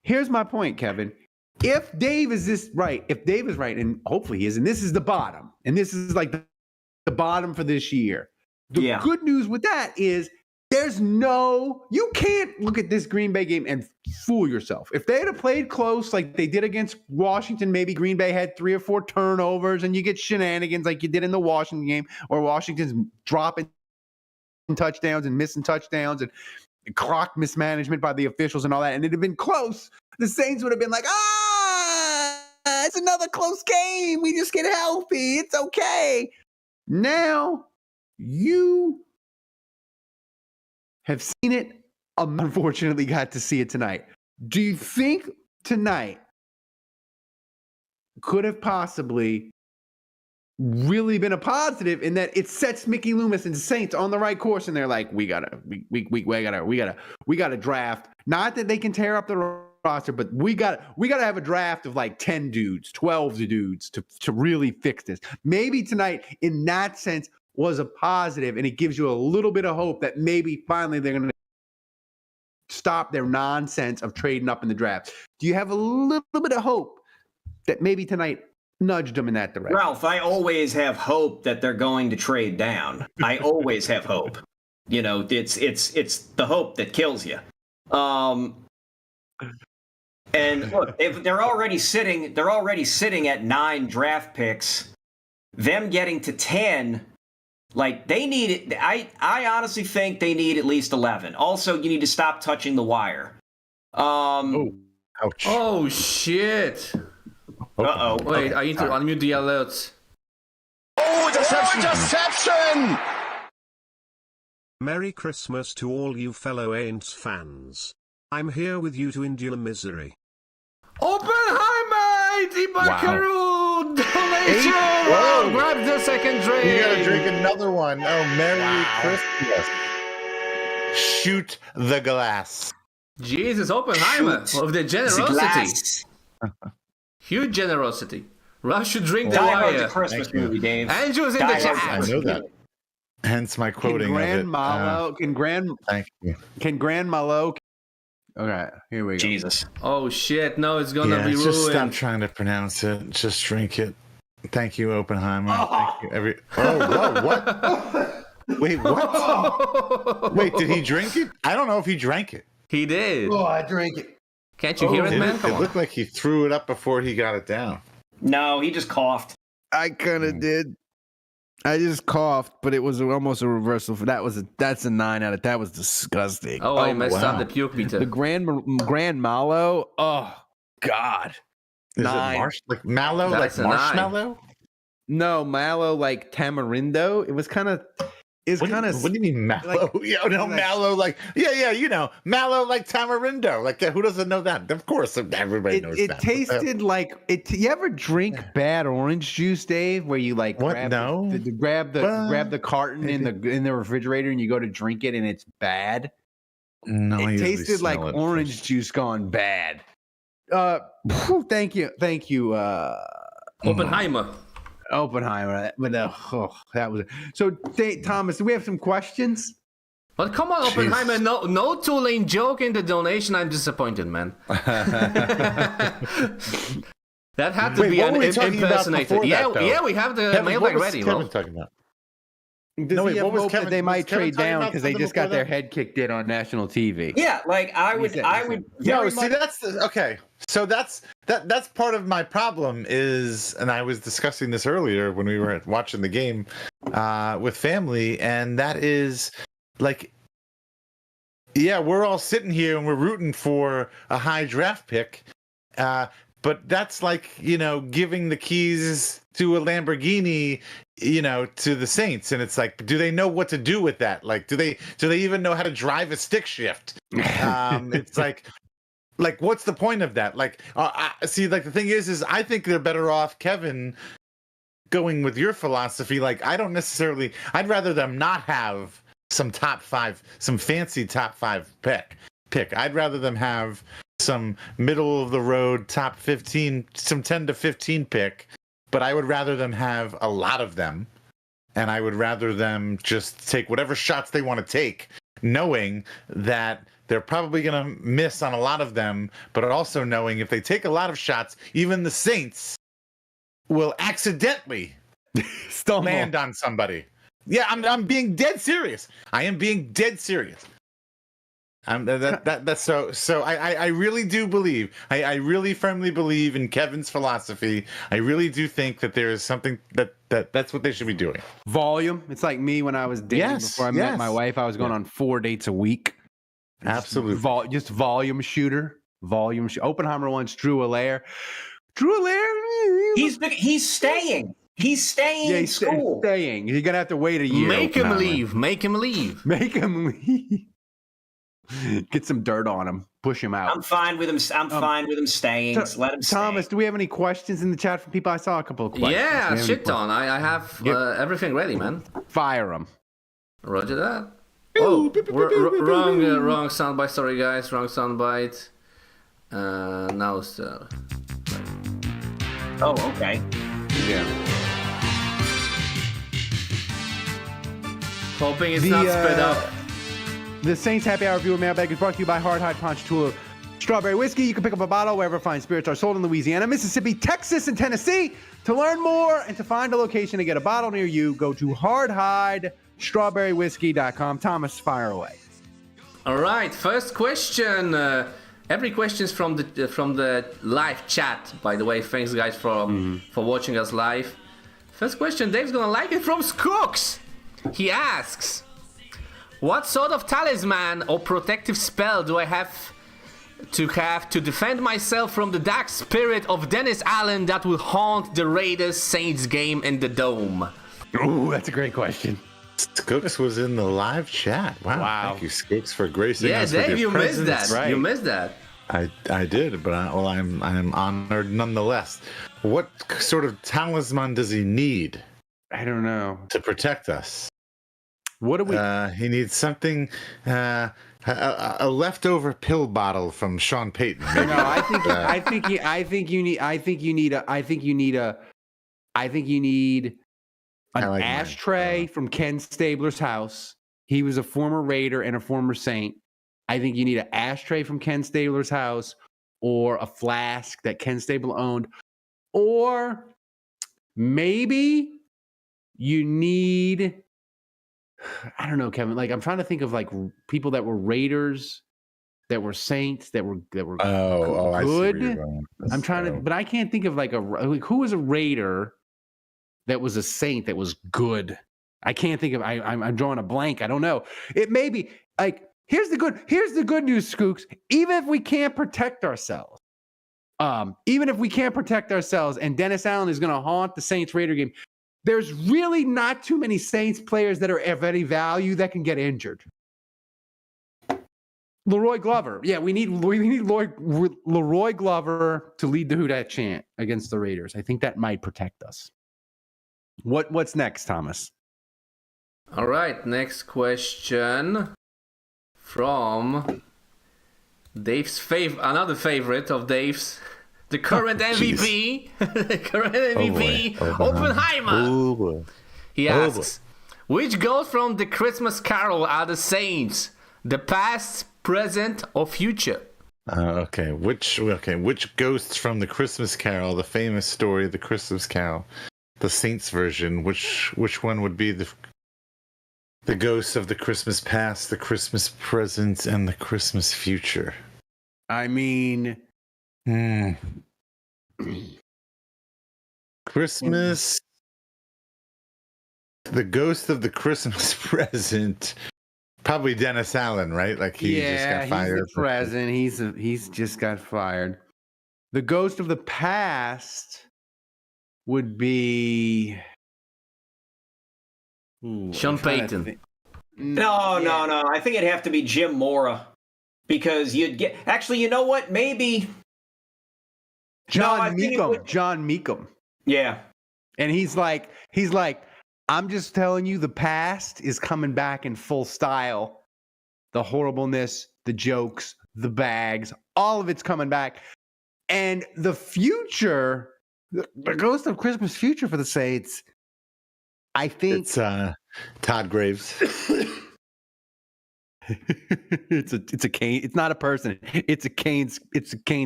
Here's my point, Kevin. If Dave is right, and hopefully he is, and this is the bottom, and this is like the bottom for this year. The good news with that is you can't look at this Green Bay game and fool yourself. If they had played close like they did against Washington, maybe Green Bay had 3 or 4 turnovers and you get shenanigans like you did in the Washington game, or Washington's dropping touchdowns and missing touchdowns and clock mismanagement by the officials and all that, and it had been close, the Saints would have been like, it's another close game. We just get healthy. It's okay. Now you have seen it. Unfortunately, got to see it tonight. Do you think tonight could have possibly really been a positive in that it sets Mickey Loomis and Saints on the right course, and they're like, we gotta draft. Not that they can tear up the roster, but we gotta have a draft of like 10 dudes, 12 dudes to really fix this. Maybe tonight, in that sense, was a positive, and it gives you a little bit of hope that maybe finally they're going to stop their nonsense of trading up in the draft. Do you have a little bit of hope that maybe tonight nudged them in that direction? Ralph, I always have hope that they're going to trade down. I always have hope. It's the hope that kills you. And look, if they're already sitting at 9 draft picks. Them getting to 10. Like, they need it. I honestly think they need at least 11. Also, you need to stop touching the wire. Ouch. Oh, shit. Uh-oh. Wait, I need to unmute the alerts. Oh, interception! Merry Christmas to all you fellow Aints fans. I'm here with you to endure misery. Oppenheimer! The Buckaroo donation! Whoa. Grab the second drink! You gotta drink another one. Oh, Merry Christmas. Shoot the glass. Jesus, Oppenheimer of the generosity. Huge generosity. Rush should drink the Die Hard's wire. a Christmas movie, Dave. Andrew's in Die the Hard's a chat. I know that. Hence my quoting of it. Thank you. Can Grand Malo? Okay, here we go. Jesus. Oh shit! No, it's gonna be just ruined. stop trying to pronounce it. Just drink it. Thank you, Oppenheimer. Thank you. Whoa, what? Wait, what? Wait, did he drink it? I don't know if he drank it. He did. Oh, I drank it. Can't you hear it, man? Come It on. looked like he threw it up before he got it down. No, he just coughed. I kind of did. I just coughed, but it was almost a reversal. That's a 9 out of. That was disgusting. Oh, I messed wow. up the puke meter. The Grand Malo. Oh God. Is 9. it like mallow, That's like a 9. marshmallow? No, Malo like tamarindo. It was kind of. It's What, kind of. what do you mean mallow? like- yeah, no, like- mallow like mallow like tamarindo. Like who doesn't know that? Of course, everybody knows It that. tasted like it. You ever drink bad orange juice, Dave? Where you like What? grab No. grab the carton in the refrigerator and you go to drink it and it's bad. No, I It usually tasted like smell it orange first. juice gone bad. Thank you. Oppenheimer. Oppenheimer. But that was so. Thomas, do we have some questions? But come on, Oppenheimer, no two-lane joke in the donation. I'm disappointed, man. That had to Wait, be what an were we talking about impersonator. before that, though? Yeah, we have the Kevin, mailbag what was ready. Kevin Well, talking about? Does No, he wait, have what was hope that Kevin- they was might Kevin trade talking down about because they something just got before their that? head kicked in on national TV? Yeah, like I would No, see that's okay. So that's part of my problem is, and I was discussing this earlier when we were watching the game with family, and that is like, yeah, we're all sitting here and we're rooting for a high draft pick, but that's like giving the keys to a Lamborghini, to the Saints, and it's like, do they know what to do with that? Like, do they even know how to drive a stick shift? It's like what's the point of that? Like, see, like the thing is I think they're better off, Kevin, going with your philosophy. Like, I'd rather them not have some fancy top 5 pick. I'd rather them have some middle of the road top 15, some 10 to 15 pick, but I would rather them have a lot of them, and I would rather them just take whatever shots they want to take, knowing that they're probably going to miss on a lot of them, but also knowing if they take a lot of shots, even the Saints will accidentally land on somebody. Yeah, I'm being dead serious. I am being dead serious. That's so. I really do believe. I really firmly believe in Kevin's philosophy. I really do think that there is something that's what they should be doing. Volume. It's like me when I was dating before I met my wife. I was going on 4 dates a week. Absolutely. Just volume shooter. Oppenheimer wants Drew Allaire. He's staying. He's staying in school. Staying. You're gonna have to wait a year. make him leave. Make him leave. Make him leave. Get some dirt on him. Push him out. I'm fine with him. I'm fine with him staying. Just let him stay. Thomas, do we have any questions in the chat from people? I saw a couple of questions. Yeah, Do we have any shit on. I have everything ready, man. Fire them. Roger that. Oh, wrong soundbite. Sorry, guys. Wrong soundbite. Now, sir. Oh, okay. Yeah. Hoping it's not sped up. The Saints Happy Hour Viewer Mailbag is brought to you by Hard Hide Ponchatoula Strawberry Whiskey. You can pick up a bottle wherever fine spirits are sold in Louisiana, Mississippi, Texas, and Tennessee. To learn more and to find a location to get a bottle near you, go to hardhidestrawberrywhiskey.com. Thomas, fire away. All right, first question. Every question is from the live chat. By the way, thanks guys for watching us live. First question, Dave's gonna like it, from Scrooks. He asks, what sort of talisman or protective spell do I have to defend myself from the dark spirit of Dennis Allen that will haunt the Raiders Saints game in the Dome? Ooh, that's a great question. Skooks was in the live chat. Wow. Thank you, Skooks, for gracing us with Dave, your you missed presence. that. Right. You missed that. I did, but I'm honored nonetheless. What sort of talisman does he need I don't know. to protect us? What do we? He needs something, a leftover pill bottle from Sean Payton. Maybe. No, I think you need an I like mine. ashtray from Ken Stabler's house. He was a former Raider and a former Saint. I think you need an ashtray from Ken Stabler's house, or a flask that Ken Stabler owned, or maybe you need I don't know, Kevin. Like, I'm trying to think of like people that were Raiders, that were Saints, that were I see where you're good. going. I'm trying to, but I can't think of like who was a Raider that was a Saint that was good. I can't think of. I'm drawing a blank. I don't know. It may be like here's the good news, Skooks. Even if we can't protect ourselves, and Dennis Allen is going to haunt the Saints Raider game. There's really not too many Saints players that are of any value that can get injured. Leroy Glover. Yeah, we need Leroy Glover to lead the Who Dat chant against the Raiders. I think that might protect us. What's next, Thomas? All right, next question from Dave's another favorite of Dave's, the current MVP, the current MVP, Oppenheimer. He asks, which goes from the Christmas Carol are the Saints, the past, present, or future? Which ghosts from the Christmas Carol, the famous story of the Christmas Carol, the Saints version? Which one would be the ghosts of the Christmas past, the Christmas present, and the Christmas future? I mean, Christmas. The ghost of the Christmas present. Probably Dennis Allen, right? Like he just got fired. He's the president. He's just got fired. The ghost of the past would be Sean Payton. No. I think it'd have to be Jim Mora, because you'd get. Actually, you know what? Maybe John Meekum. Yeah, and he's like, I'm just telling you, the past is coming back in full style. The horribleness, the jokes, the bags, all of it's coming back. And the future, the ghost of Christmas future for the Saints, I think it's Todd Graves. it's a cane. It's not a person. It's a Cane's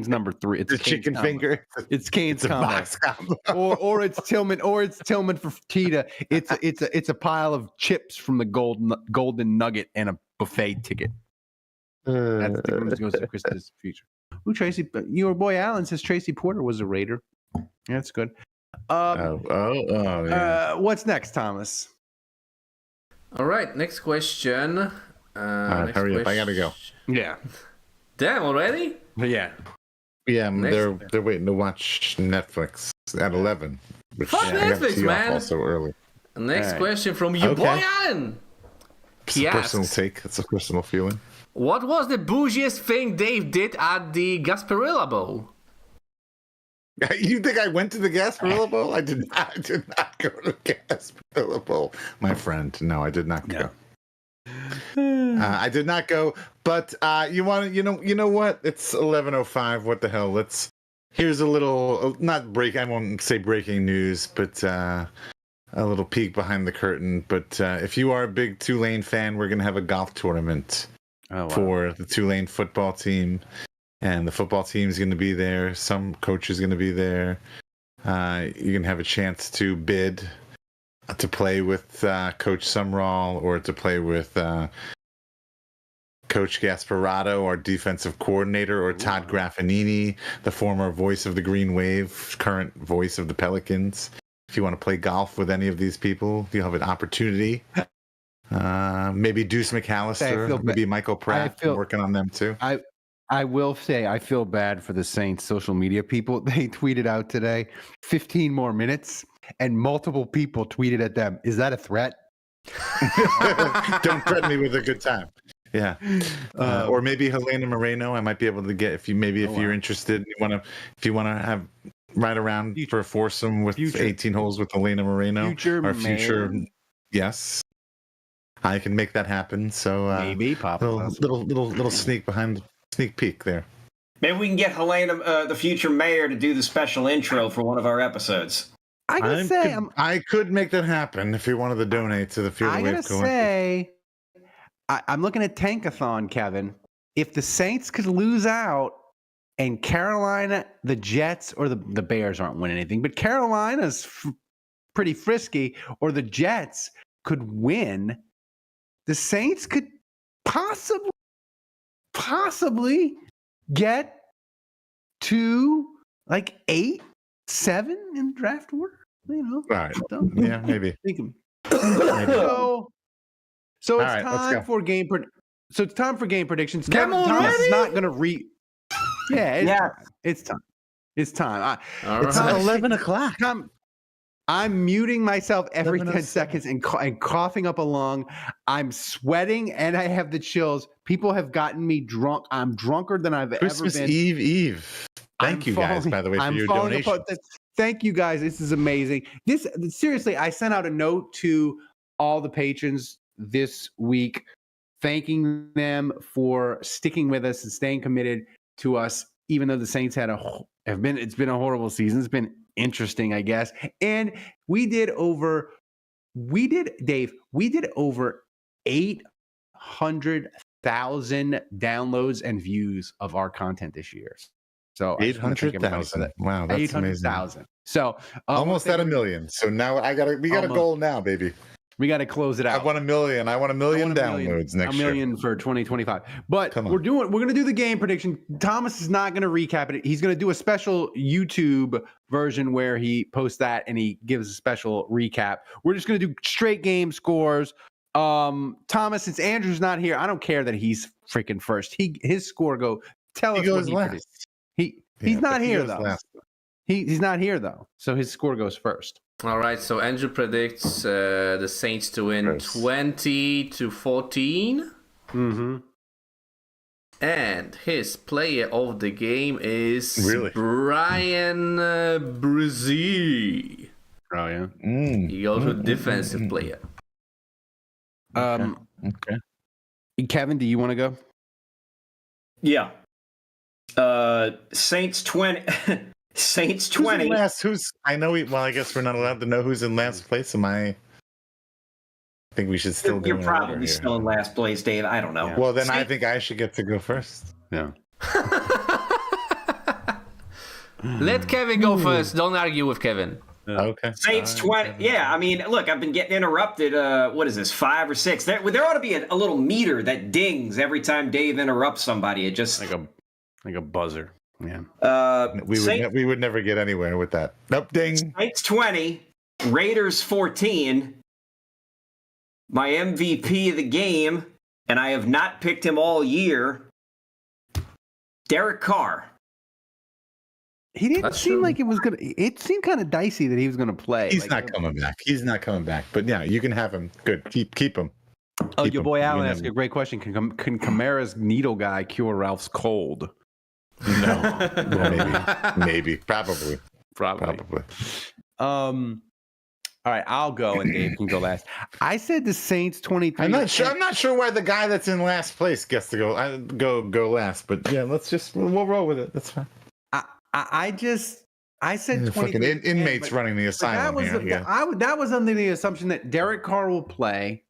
number 3. It's a chicken combo. Finger. It's Cane's combo. combo. or it's Tillman for Tita. It's a pile of chips from the golden nugget and a buffet ticket. That's the ghost of Christmas future. Ooh, Tracy, your boy Alan says Tracy Porter was a Raider. That's good. Yeah. What's next, Thomas? All right, next question. Hurry up! I gotta go. Yeah. Damn, already? Yeah. Yeah, they're waiting to watch Netflix at 11. Fuck Netflix, man! Also early. Next question from your boy Alan. It's a personal take. It's a personal feeling. What was the bougiest thing Dave did at the Gasparilla Bowl? You think I went to the Gasparilla Bowl? I did not go to the Gasparilla Bowl, my friend. No, I did not go. I did not go, but you know what? It's 11:05. What the hell? Here's a little I won't say breaking news, but a little peek behind the curtain. But if you are a big Tulane fan, we're gonna have a golf tournament for the Tulane football team, and the football team is gonna be there. Some coach is gonna be there. You're gonna have a chance to bid to play with Coach Sumrall, or to play with Coach Gasparotto, our defensive coordinator, or Todd Graffinini, the former voice of the Green Wave, current voice of the Pelicans. If you want to play golf with any of these people, you'll have an opportunity. Maybe Deuce McAllister, maybe Michael Pratt. I'm working on them too. I will say I feel bad for the Saints social media people. They tweeted out today 15 more minutes, and multiple people tweeted at them, "Is that a threat?" Don't threaten me with a good time. Yeah, or maybe Helena Moreno. I might be able to get if you're interested. If you want to have ride around for a foursome with 18 holes with Helena Moreno. Future. Yes, I can make that happen. So maybe pop little sneak peek there. Maybe we can get Helena, the future mayor, to do the special intro for one of our episodes. I could make that happen if you wanted to donate to the Field of Wave Collective. I'm looking at Tankathon, Kevin. If the Saints could lose out and Carolina, the Jets, or the Bears aren't winning anything, but Carolina's pretty frisky, or the Jets could win, the Saints could possibly get to like 8, 7 in draft order. You know, Right. Yeah, maybe. So it's right, let's time go. for game. So it's time for game predictions. Damn Kevin Thomas is already? not going to read. Yeah, it's time. It's time. All It's right. 11 o'clock. I'm muting myself every 10 11:07. seconds and coughing up a lung. I'm sweating and I have the chills. People have gotten me drunk. I'm drunker than I've Christmas ever been. Eve. Thank you guys, by the way, for your donation. Thank you guys. This is amazing. This seriously, I sent out a note to all the patrons this week, thanking them for sticking with us and staying committed to us, even though the Saints it's been a horrible season. It's been interesting, I guess. And we did over 800,000 downloads and views of our content this year. So 800,000. Wow, that's 800,000. So almost at 1 million. So now we got a goal now, baby. We got to close it out. I want 1 million. I want 1 million downloads next year. 1 million for 2025. But Come on. we're going to do the game prediction. Thomas is not going to recap it. He's going to do a special YouTube version where he posts that and he gives a special recap. We're just going to do straight game scores. Thomas, since Andrew's not here, I don't care that he's freaking first. His score tell us what he predicts. He's not here though. He's not here though. So his score goes first. All right, so Andrew predicts the Saints to win 20-14. Mm-hmm. And his player of the game is Really? Brian Brzee. Oh yeah. He goes with defensive player. Okay. Kevin, do you want to go? Yeah. Saints 20. Saints Who's 20. in last? I guess we're not allowed to know who's in last place. I think we should still go. You're in order probably here. still in last place, Dave. I don't know. Yeah. Well, then I think I should get to go first. Yeah. Let Kevin go first. Don't argue with Kevin. Okay. Saints 20. Yeah, I mean, look, I've been getting interrupted. What is this, 5 or 6? There ought to be a little meter that dings every time Dave interrupts somebody. It just like a buzzer. Yeah. We would never get anywhere with that. Nope. Ding. Saints 20, Raiders 14. My MVP of the game, and I have not picked him all year, Derek Carr. He didn't That's seem true. like it seemed kind of dicey that he was gonna play. He's not coming back. He's not coming back. But yeah, you can have him. Good. Keep him. Oh, Keep your him. boy You Alan can asked have a him. great question. Can Kamara's needle guy cure Ralph's cold? No. Well, maybe. Probably. All right, I'll go and Dave can go last. I said the Saints 23. I'm not sure why the guy that's in last place gets to go last. But yeah, we'll roll with it. That's fine. I said The 23. fucking inmates running the asylum That was under the assumption that Derek Carr will play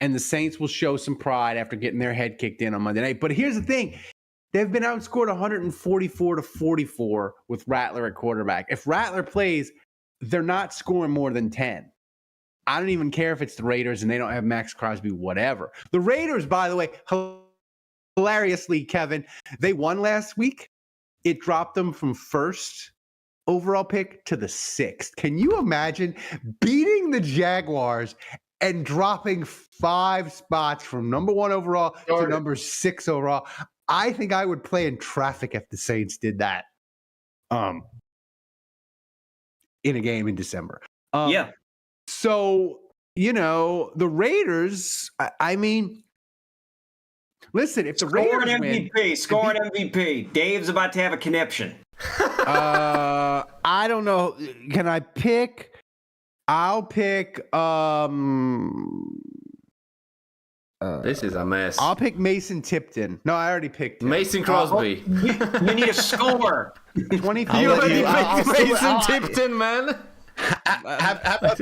and the Saints will show some pride after getting their head kicked in on Monday night. But here's the thing. They've been outscored 144-44 with Rattler at quarterback. If Rattler plays, they're not scoring more than 10. I don't even care if it's the Raiders and they don't have Max Crosby, whatever. The Raiders, by the way, hilariously, Kevin, they won last week. It dropped them from first overall pick to the 6th. Can you imagine beating the Jaguars and dropping 5 spots from number 1 overall to number 6 overall? I think I would play in traffic if the Saints did that. In a game in December. Yeah. So, the Raiders, I mean, listen, if the Score Raiders an MVP. Score an MVP. Dave's about to have a conniption. I don't know. Can I pick? I'll pick. This is a mess. I'll pick Mason Tipton. No, I already picked him. Mason Crosby. You need a score. 23. You already I'll picked still- Mason Tipton, man. How about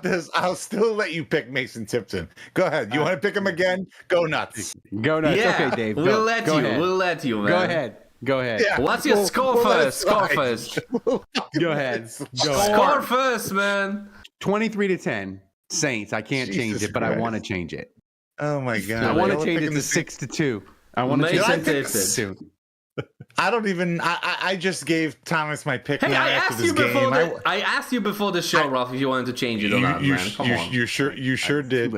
this? I'll still let you pick Mason Tipton. Go ahead. You want to pick him again? Go nuts. Go nuts. Yeah, Okay, Dave. we'll let go you. Ahead. We'll let you, man. Go ahead. Yeah. What's your score We'll let it first? Score slide. first. Go ahead. Score first, man. 23-10. Saints. I can't change Jesus it, but I Christ. want to change it. Oh my god! I want to Y'all are change it picking to the same- 6-2. I want to Makes change it sense. to 6-2. I don't even. I just gave Thomas my pick. Hey, now I after asked this you before game. I asked you before the show, Ralph, if you wanted to change it or not, man. Come on. You sure did. You sure did.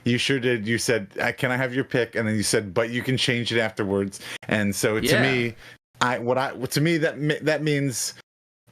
You sure did. You said, "Can I have your pick?" And then you said, "But you can change it afterwards." And so to me, that means.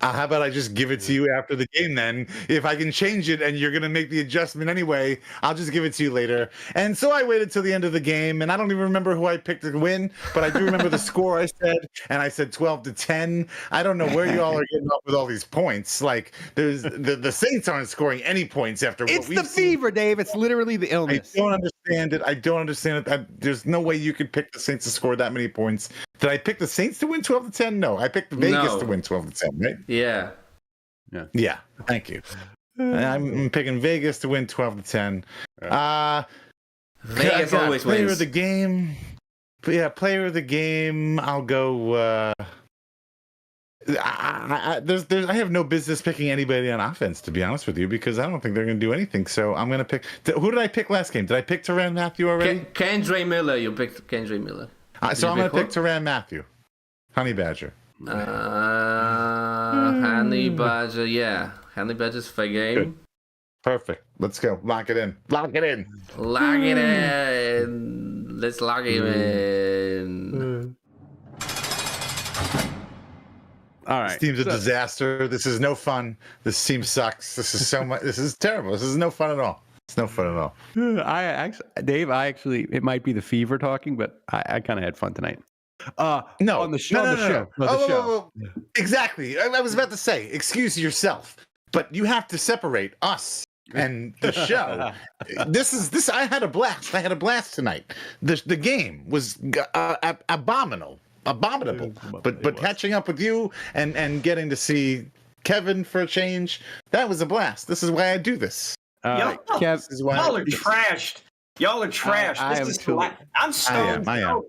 How about I just give it to you after the game then? If I can change it and you're going to make the adjustment anyway, I'll just give it to you later. And so I waited till the end of the game, and I don't even remember who I picked to win, but I do remember the score I said, and I said 12-10. I don't know where you all are getting up with all these points. Like, there's the Saints aren't scoring any points after It's what we've the seen. fever, Dave. It's literally the I illness. don't understand it. I don't understand it. There's no way you could pick the Saints to score that many points. Did I pick the Saints to win 12-10? No, I picked Vegas to win 12-10, right? Yeah. Yeah, thank you. I'm picking Vegas to win 12-10. Vegas always player wins. of the game. Yeah, player of the game. I'll go. I have no business picking anybody on offense, to be honest with you, because I don't think they're going to do anything. So I'm going to pick. Who did I pick last game? Did I pick Tyrann Mathieu already? Kendre Miller. You picked Kendre Miller. So I'm going to pick Tyrann Mathieu. Honey Badger. Honey Badger, yeah. Honey Badger's fair game. Good. Perfect. Let's go. Lock it in. Lock it in. Lock it in. Let's lock him in. All right. This team's a disaster. This is no fun. This team sucks. This is so much. This is terrible. This is no fun at all. It's no fun at all. Dave, it might be the fever talking, but I kind of had fun tonight. No, on the show. No. Exactly. I was about to say, excuse yourself, but you have to separate us and the show. This. I had a blast. I had a blast tonight. The game was abominable. But catching up with you and getting to see Kevin for a change, that was a blast. This is why I do this. Y'all are trashed. Y'all are trashed. I'm stoned. I am.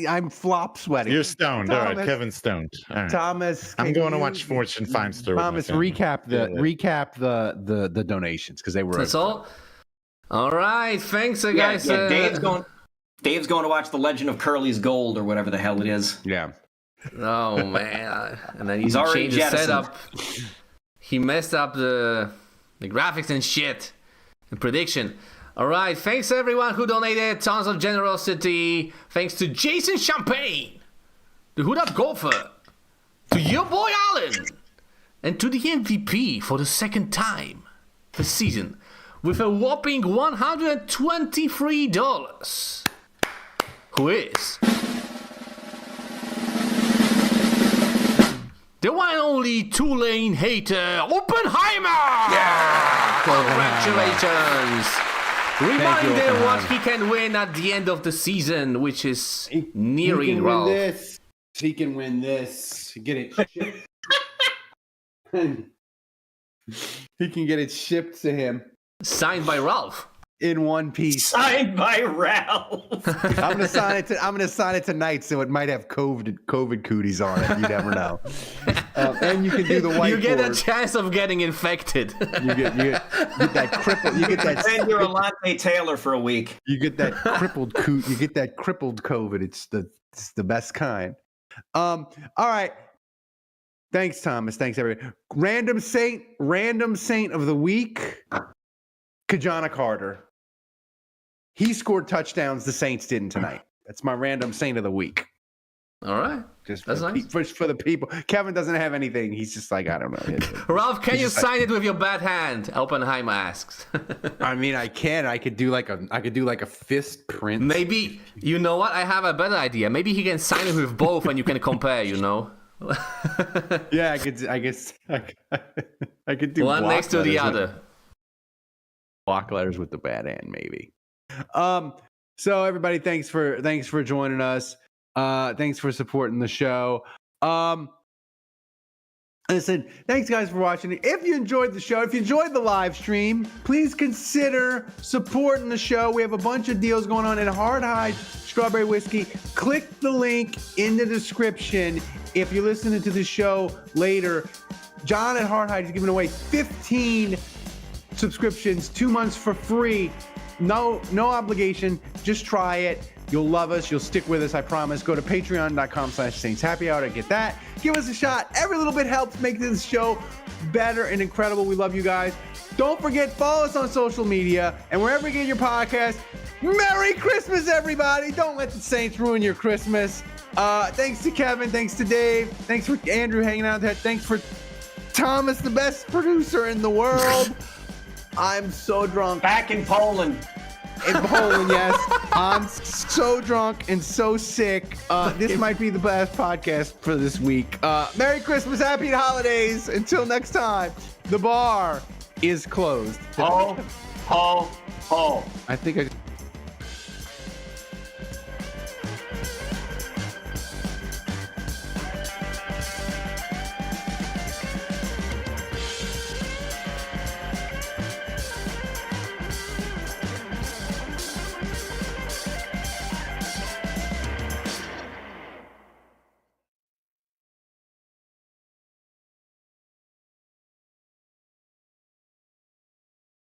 I'm flop sweating. You're stoned. Thomas, All right, Kevin's stoned. All right. Thomas, I'm going to watch Fortune Feimster. Thomas, recap the donations because they were. That's all. All right, thanks, guys. Yeah, Dave's going to watch The Legend of Curly's Gold or whatever the hell it is. Yeah. Oh man! And then He's already changed the jettisoned. setup. He messed up the graphics and shit. The prediction. All right, thanks everyone who donated. Tons of generosity. Thanks to Jason Champagne, the Hood Up Golfer, to your boy Allen, and to the MVP for the second time this season with a whopping $123. Who is the one and only Tulane hater, Oppenheimer! Yeah! Congratulations! Reminder what he can win at the end of the season, which is nearing, Ralph. He can win this. Get it shipped. He can get it shipped to him Signed by Ralph. in one piece. Signed by Ralph. I'm gonna sign it tonight, so it might have COVID cooties on it. You never know. And you can do the whiteboard. You get a chance of getting infected. You get that crippled. You get that. Then you're Alante Taylor for a week. You get that crippled You get that crippled COVID. It's the best kind. All right. Thanks, Thomas. Thanks, everybody. Random saint of the week. Kajana Carter. He scored touchdowns the Saints didn't tonight. That's my random saint of the week. All right. Just That's nice. for the people. Kevin doesn't have anything. He's just like, I don't know. Ralph, can you sign it with your bad hand? Oppenheimer asks. I mean, I can. I could do like a fist print. Maybe, you know what? I have a better idea. Maybe he can sign it with both and you can compare, you know? Yeah, I guess I could do one block next to the letters with- other. Block letters with the bad hand, maybe. So everybody, thanks for joining us. Thanks for supporting the show. Listen, thanks guys for watching. If you enjoyed the show, if you enjoyed the live stream, please consider supporting the show. We have a bunch of deals going on in Hard Hide Strawberry Whiskey. Click the link in the description. If you're listening to the show later, John at Hard Hide is giving away 15 subscriptions, 2 months for free No obligation. Just try it. You'll love us. You'll stick with us. I promise. Go to patreon.com/saintshappyhour to get that. Give us a shot. Every little bit helps make this show better and incredible. We love you guys. Don't forget, follow us on social media and wherever you get your podcast. Merry Christmas, everybody. Don't let the Saints ruin your Christmas. Thanks to Kevin. Thanks to Dave. Thanks for Andrew hanging out there. Thanks for Thomas, the best producer in the world. I'm so drunk. Back in Poland. In Poland, yes. I'm so drunk and so sick. This might be the best podcast for this week. Merry Christmas, happy holidays. Until next time, the bar is closed. Ho, ho, ho. I think I...